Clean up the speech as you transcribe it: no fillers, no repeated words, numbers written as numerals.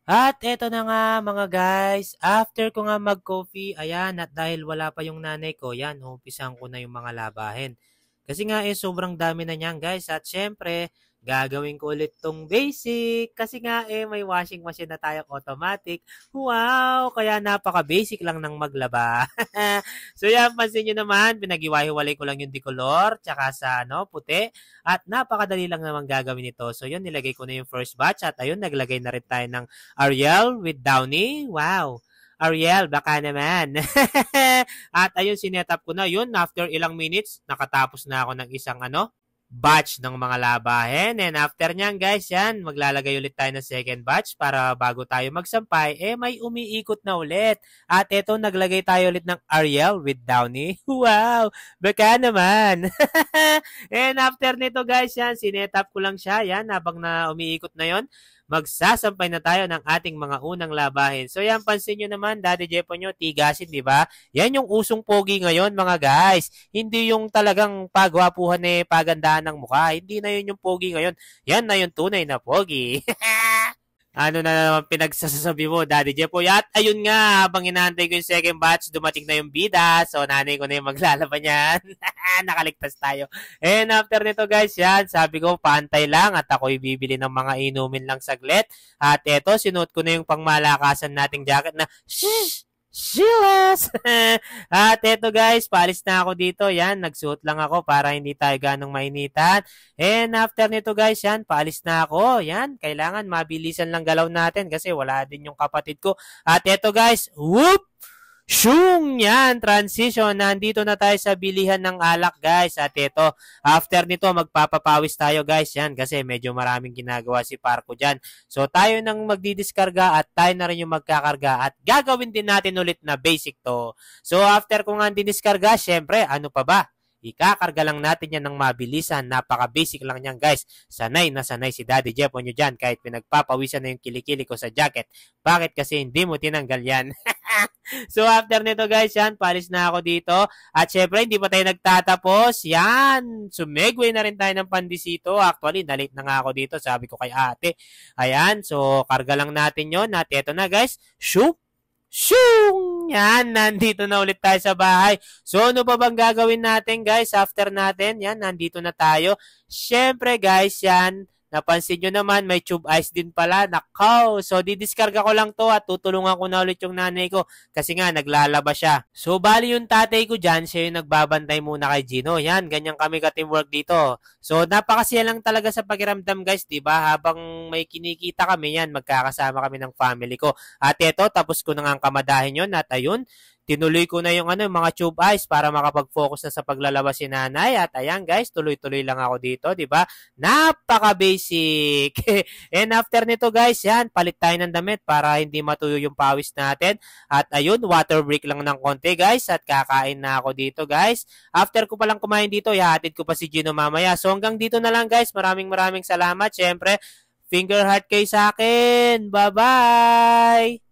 At eto na nga mga guys, after ko nga mag-coffee, ayan, at dahil wala pa yung nanay ko, yan, umpisahan ko na yung mga labahin. Kasi nga sobrang dami na niyan guys, at syempre, gagawin ko ulit tong basic. Kasi nga may washing machine na tayong automatic. Wow! Kaya napaka-basic lang ng maglaba. So yan, pansin nyo naman, pinag-iwahiwalay ko lang yung decolor, tsaka sa puti. At napakadali lang naman gagawin ito. So yun, nilagay ko na yung first batch at ayun, naglagay na rin tayo ng Ariel with Downy. Wow! Ariel, baka naman. At ayun, sinetap ko na yun. After ilang minutes, nakatapos na ako ng isang batch ng mga labahin. And after nyan guys, yan, maglalagay ulit tayo ng second batch para bago tayo magsampay, may umiikot na ulit. At eto, naglagay tayo ulit ng Ariel with Downy. Wow! Baka naman. And after nito guys, yan, sinetap ko lang siya. Yan, habang na umiikot na yon, magsasampay na tayo ng ating mga unang labahin. So yan, pansin nyo naman, Daddy Jepo nyo, tigasin, di ba? Yan yung usong pogi ngayon, mga guys. Hindi yung talagang pagwapuhan pagandaan ng mukha. Hindi na yun yung pogi ngayon. Yan na yung tunay na pogi. Ano na naman pinagsasabi mo, Daddy Jepo? At ayun nga, habang inaantay ko yung second batch, dumating na yung bida. So, nanay ko na yung maglalaban yan. Nakaligtas tayo. And after nito guys, yan, sabi ko, pantay lang at ako'y bibili ng mga inumin lang saglit. At eto, sinuot ko na yung pangmalakasan nating jacket na, shh! Shilas! At eto guys, paalis na ako dito. Yan, nagsuot lang ako para hindi tayo ganong mainitan. And after nito guys, yan, paalis na ako. Yan, kailangan mabilisan lang galaw natin kasi wala din yung kapatid ko. At eto guys, whoop! Shung! Yan, transition. Nandito na tayo sa bilihan ng alak, guys. At ito, after nito, magpapapawis tayo, guys. Yan, kasi medyo maraming ginagawa si Parko dyan. So, tayo nang magdidiskarga at tayo na rin yung magkakarga. At gagawin din natin ulit na basic to. So, after ko nga diniskarga, syempre, ano pa ba? Ikakarga lang natin yan ng mabilisan. Napaka-basic lang yan, guys. Sanay na sanay si Daddy Jepo nyo dyan kahit pinagpapawisan na yung kilikili ko sa jacket. Bakit kasi hindi mo tinanggal yan? So, after nito, guys, yan, palis na ako dito. At syempre, hindi pa tayo nagtatapos. Yan, sumegway na rin tayo ng pandisito. Actually, nalit na nga ako dito. Sabi ko kay ate. Ayan, so, karga lang natin yon. At eto na, guys. Shoop! Shung! Yan, nandito na ulit tayo sa bahay. So, ano pa bang gagawin natin, guys? After natin, yan, nandito na tayo. Syempre, guys, yan, napansin nyo naman, may tube ice din pala. Nakaw! So, didiskarga ko lang to at tutulungan ko na ulit yung nanay ko kasi nga, naglalaba siya. So, bali yung tatay ko dyan, siya yung nagbabantay muna kay Gino. Yan, ganyan kami ka-teamwork dito. So, napakasya lang talaga sa pakiramdam, guys, diba? Habang may kinikita kami yan, magkakasama kami ng family ko. At eto, tapos ko na nga ang kamadahin yun at ayun, tinuloy ko na yung mga tube ice para makapag-focus na sa paglalabas si nanay. At ayan guys, tuloy-tuloy lang ako dito, di ba? Napaka-basic! And after nito guys, yan, palit tayo ng damit para hindi matuyo yung pawis natin. At ayun, water break lang ng konti guys at kakain na ako dito guys. After ko palang kumain dito, ihatid ko pa si Gino mamaya. So hanggang dito na lang guys, maraming salamat. Siyempre, finger heart kayo sa akin. Bye-bye!